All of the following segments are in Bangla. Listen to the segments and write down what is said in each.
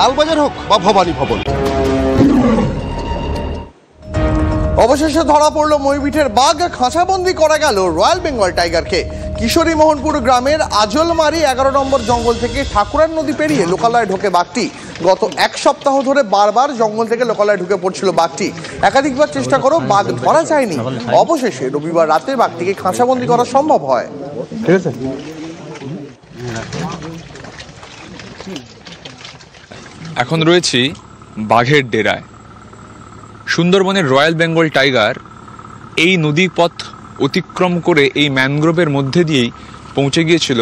লালবাজার হোক বা ভবানী ভবন। অবশেষে ধরা পড়ল ময়ূরপিঠের বাঘ, খাঁচাবন্দি করা গেল রয়্যাল বেঙ্গল টাইগারকে। কিশোরী মোহনপুর গ্রামের আজলমারি 11 নম্বর জঙ্গল থেকে ঠাকুরার নদী পেরিয়ে লোকালয়ে ঢোকে বাঘটি। গত এক সপ্তাহ ধরে বারবার জঙ্গল থেকে লোকালয়ে ঢুকে পড়ছিল বাঘটি। একাধিকবার চেষ্টা করেও বাঘ ধরা যায়নি। অবশেষে রবিবার রাতে বাঘটিকে খাঁচাবন্দি করা সম্ভব হয়। ঠিক আছে, এখন রয়েছি বাঘের ডেরায়। সুন্দরবনের রয়্যাল বেঙ্গল টাইগার এই নদী পথ অতিক্রম করে এই ম্যানগ্রোভের মধ্যে দিয়েই পৌঁছে গিয়েছিল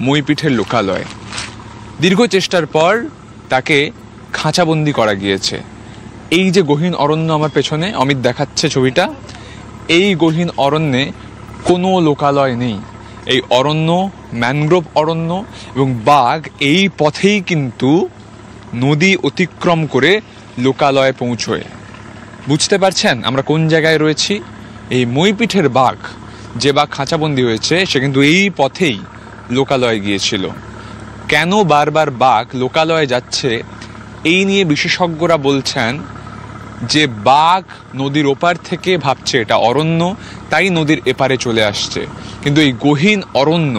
ময়ূরপিঠের লোকালয়ে। দীর্ঘ চেষ্টার পর তাকে খাঁচাবন্দি করা গিয়েছে। এই যে গহীন অরণ্য আমার পেছনে অমিত দেখাচ্ছে ছবিটা, এই গহীন অরণ্যে কোনো লোকালয় নেই। এই অরণ্য ম্যানগ্রোভ অরণ্য, এবং বাঘ এই পথেই কিন্তু নদী অতিক্রম করে লোকালয়ে পৌঁছয়। বুঝতে পারছেন আমরা কোন জায়গায় রয়েছি? এই ময়ূরপিঠের বাঘ, যে বাঘ খাঁচাবন্দি হয়েছে, সে কিন্তু এই পথেই লোকালয়ে গিয়েছিল। কেন বারবার বাঘ লোকালয়ে যাচ্ছে এই নিয়ে বিশেষজ্ঞরা বলছেন যে বাঘ নদীর ওপার থেকে ভাবছে এটা অরণ্য, তাই নদীর এপারে চলে আসছে। কিন্তু এই গহীন অরণ্য,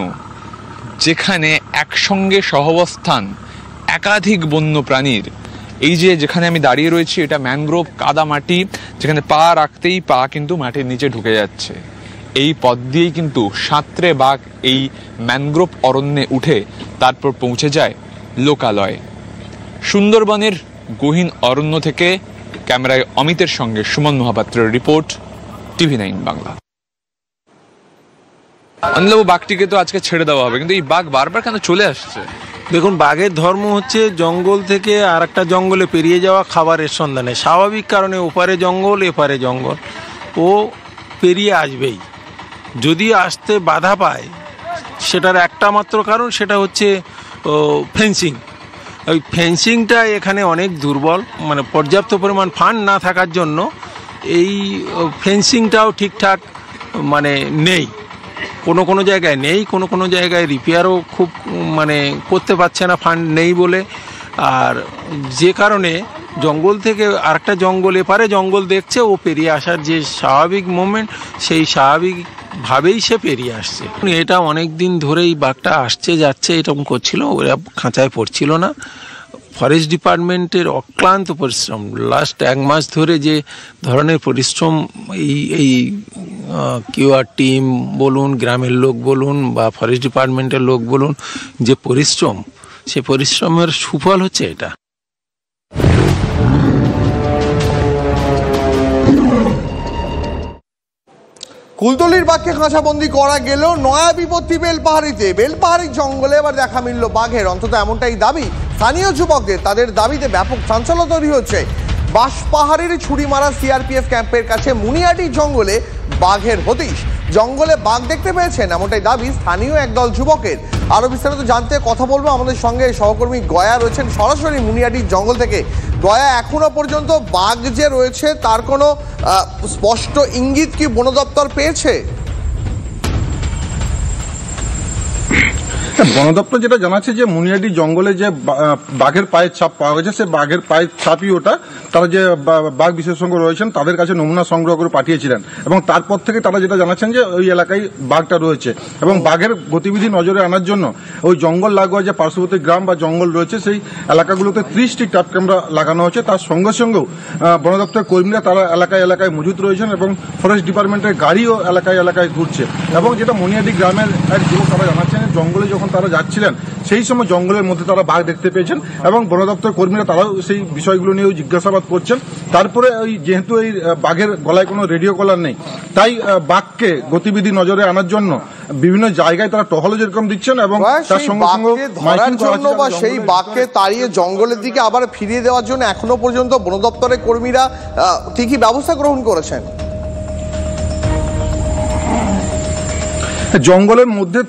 যেখানে একসঙ্গে সহাবস্থান একাধিক বন্য প্রাণীর, এই যে যেখানে আমি দাঁড়িয়ে রয়েছি এটা ম্যানগ্রোভ কাদা মাটি, যেখানে পা রাখতেই পা কিন্তু মাটির নিচে ঢুকে যাচ্ছে। এই পথ দিয়েই কিন্তু সাঁতরে বাঘ এই ম্যানগ্রোভ অরণ্যে উঠে তারপর পৌঁছে যায় লোকালয়ে। সুন্দরবনের গহীন অরণ্য থেকে ক্যামেরায় অমিতের সঙ্গে সুমন মহাপাত্রের রিপোর্ট, TV9 বাংলা। অনিলবাবু, বাঘটিকে তো আজকে ছেড়ে দেওয়া হবে, কিন্তু এই বাঘ বারবার কেন চলে আসছে? দেখুন, বাঘের ধর্ম হচ্ছে জঙ্গল থেকে আর একটা জঙ্গলে পেরিয়ে যাওয়া খাবারের সন্ধানে। স্বাভাবিক কারণে ওপারে জঙ্গল এপারে জঙ্গল, ও পেরিয়ে আসবেই। যদি আসতে বাধা পায় সেটার একটা মাত্র কারণ, সেটা হচ্ছে ফেন্সিং। ওই ফেন্সিংটা এখানে অনেক দুর্বল, মানে পর্যাপ্ত পরিমাণ ফান্ড না থাকার জন্য এই ফেন্সিংটাও ঠিকঠাক মানে নেই। কোনো জায়গায় নেই, কোনো জায়গায় রিপেয়ারও খুব মানে করতে পারছে না ফান্ড নেই বলে। আর যে কারণে জঙ্গল থেকে আরেকটা জঙ্গল এপারে জঙ্গল দেখছে, ও পেরিয়ে আসার যে স্বাভাবিক মুভমেন্ট, সেই স্বাভাবিকভাবেই সে পেরিয়ে আসছে। এটা অনেক দিন ধরেই বাঘটা আসছে যাচ্ছে এরকম করছিল, ওরা খাঁচায় পড়ছিল না। ফরেস্ট ডিপার্টমেন্টের অক্লান্ত পরিশ্রম, লাস্ট 1 মাস ধরে যে ধরনের পরিশ্রম এই কিউআর টিম বলুন, গ্রামের লোক বলুন বা ফরেস্ট ডিপার্টমেন্টের লোক বলুন, যে পরিশ্রম, সে পরিশ্রমের সুফল হচ্ছে এটা। কুলতলির বাঘকে খাঁচাবন্দি করা গেল নয়া বিপত্তি বেলপাহাড়িতে। বেলপাহাড়ির জঙ্গলে এবার দেখা মিলল বাঘের, অন্তত এমনটাই দাবি স্থানীয় যুবকদের। তাদের দাবিতে ব্যাপক চাঞ্চল্য তৈরি হচ্ছে। বাঁশপাহাড়ির ছুরিমারা সিআরপিএফ ক্যাম্পের কাছে মুনিয়াটি জঙ্গলে বাঘের হদিশ। জঙ্গলে বাঘ দেখতে পেয়েছেন এমনটাই দাবি স্থানীয় একদল যুবকের। আরো বিস্তারিত জানতে কথা বলবো, আমাদের সঙ্গে সহকর্মী গয়া রয়েছেন সরাসরি মুনিয়াটির জঙ্গল থেকে। গয়া, এখনো পর্যন্ত বাঘ যে রয়েছে তার কোনো স্পষ্ট ইঙ্গিত কি বন দপ্তর পেয়েছে? বন দপ্তর যেটা জানাচ্ছে যে মুনিয়াটি জঙ্গলে যে বাঘের পায়ের ছাপ পাওয়া গেছে, সে বাঘের পায়ের ছাপই ওটা। তারা যে বাঘ বিশেষজ্ঞ রয়েছেন তাদের কাছে নমুনা সংগ্রহ করে পাঠিয়েছিলেন, এবং তারপর থেকে তারা যেটা জানাচ্ছেন যে ওই এলাকায় বাঘটা রয়েছে, এবং বাঘের গতিবিধি নজরে আনার জন্য ওই জঙ্গল লাগোয়া যে পার্শ্ববর্তী গ্রাম বা জঙ্গল রয়েছে সেই এলাকাগুলোতে 30টি ট্র্যাপ ক্যামেরা লাগানো হচ্ছে। তার সঙ্গে সঙ্গেও বন দপ্তরের কর্মীরা তারা এলাকায় এলাকায় মজুত রয়েছেন, এবং ফরেস্ট ডিপার্টমেন্টের গাড়িও এলাকায় এলাকায় ঘুরছে। এবং যেটা মুনিয়াটি গ্রামের এক যুবক তারা জানাচ্ছেন, জঙ্গলে যখন তারা যাচ্ছিলেন সেই সময় জঙ্গলের মধ্যে তারা বাঘ দেখতে পেয়েছেন, এবং বন দপ্তর কর্মীরা তারাও সেই বিষয়গুলো নিয়েও জিজ্ঞাসাবাদ করছেন। তারপরে ওই যেহেতু এই বাঘের গলায় কোনো রেডিও কলার নেই, তাই বাঘকে গতিবিধি নজরে আনার জন্য বিভিন্ন জায়গায় তারা টহল যেরকম দিচ্ছেন, এবং তার সঙ্গে সঙ্গে ধরার জন্য বা সেই বাঘকে তাড়িয়ে জঙ্গলের দিকে আবার ফিরিয়ে দেওয়ার জন্য এখনো পর্যন্ত বন দপ্তরের কর্মীরা কি ব্যবস্থা গ্রহণ করেছেন? জঙ্গলের মধ্যে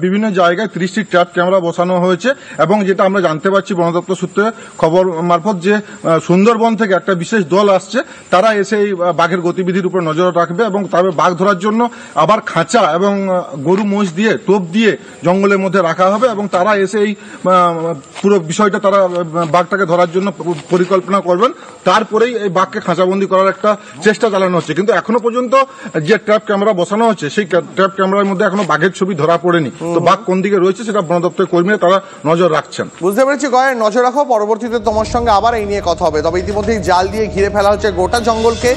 বিভিন্ন জায়গায় 30টি ট্র্যাপ ক্যামেরা বসানো হয়েছে এবং যেটা আমরা জানতে পারছি বন দপ্তর সূত্রে খবর মারফত যে সুন্দরবন থেকে একটা বিশেষ দল আসছে, তারা এসে এই বাঘের গতিবিধির উপর নজর রাখবে এবং তবে বাঘ ধরার জন্য আবার খাঁচা এবং গরু মোষ দিয়ে টোপ দিয়ে জঙ্গলের মধ্যে রাখা হবে এবং তারা এসে এই পুরো বিষয়টা তারা বাঘটাকে ধরার জন্য পরিকল্পনা করবেন। তারপরেই এই বাঘকে খাঁচাবন্দি করার একটা চেষ্টা চালানো হচ্ছে। কিন্তু এখনো পর্যন্ত যে ট্র্যাপ ক্যামেরা বসানো হচ্ছে সেই ট্র্যাপ ক্যামেরার মধ্যে এখনো বাঘের ছবি ধরা পড়েনি। তো বাঘ কোন দিকে রয়েছে সেটা বন দপ্তরের কর্মীরা তারা নজর রাখছেন। বুঝতে পেরেছি গয়ের, নজর রাখো, পরবর্তীতে তোমার সঙ্গে আবার এই নিয়ে কথা হবে। তবে ইতিমধ্যেই জাল দিয়ে ঘিরে ফেলা হচ্ছে গোটা জঙ্গলকে।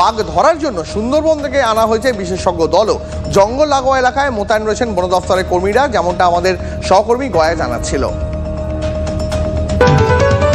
বাঘ ধরার জন্য সুন্দরবন থেকে আনা হয়েছে বিশেষজ্ঞ দলও। জঙ্গল লাগোয়া এলাকায় মোতায়েন রয়েছেন বন দপ্তরের কর্মীরা, যেমনটা আমাদের সহকর্মী গয়া জানাচ্ছিল।